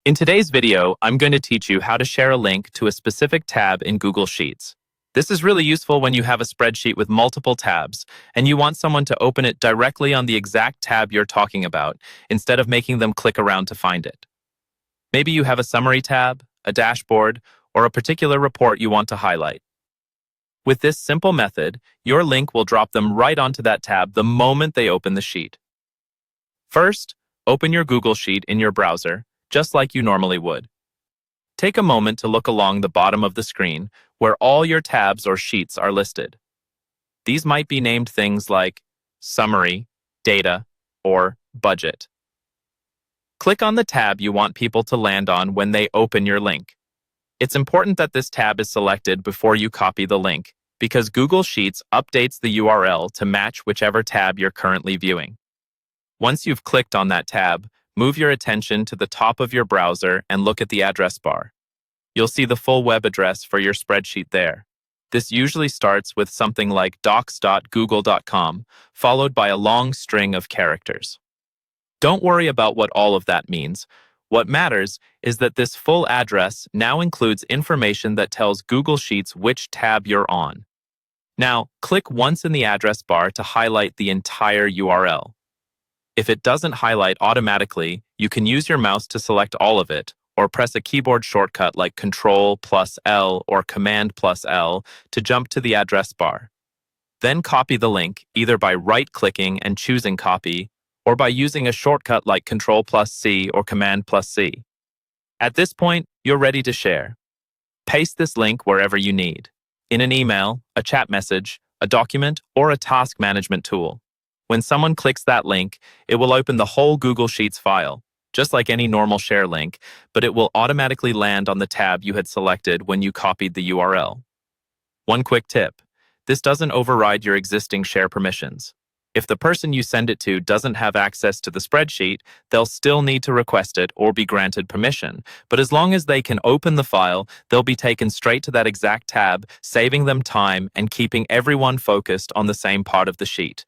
In today's video, I'm going to teach you how to share a link to a specific tab in Google Sheets. This is really useful when you have a spreadsheet with multiple tabs and you want someone to open it directly on the exact tab you're talking about instead of making them click around to find it. Maybe you have a summary tab, a dashboard, or a particular report you want to highlight. With this simple method, your link will drop them right onto that tab the moment they open the sheet. First, open your Google Sheet in your browser, just like you normally would. Take a moment to look along the bottom of the screen where all your tabs or sheets are listed. These might be named things like Summary, Data, or Budget. Click on the tab you want people to land on when they open your link. It's important that this tab is selected before you copy the link, because Google Sheets updates the URL to match whichever tab you're currently viewing. Once you've clicked on that tab, move your attention to the top of your browser and look at the address bar. You'll see the full web address for your spreadsheet there. This usually starts with something like docs.google.com, followed by a long string of characters. Don't worry about what all of that means. What matters is that this full address now includes information that tells Google Sheets which tab you're on. Now, click once in the address bar to highlight the entire URL. If it doesn't highlight automatically, you can use your mouse to select all of it, or press a keyboard shortcut like Ctrl+L or Command+L to jump to the address bar. Then copy the link, either by right-clicking and choosing Copy, or by using a shortcut like Ctrl+C or Command+C. At this point, you're ready to share. Paste this link wherever you need, in an email, a chat message, a document, or a task management tool. When someone clicks that link, it will open the whole Google Sheets file, just like any normal share link, but it will automatically land on the tab you had selected when you copied the URL. One quick tip: this doesn't override your existing share permissions. If the person you send it to doesn't have access to the spreadsheet, they'll still need to request it or be granted permission. But as long as they can open the file, they'll be taken straight to that exact tab, saving them time and keeping everyone focused on the same part of the sheet.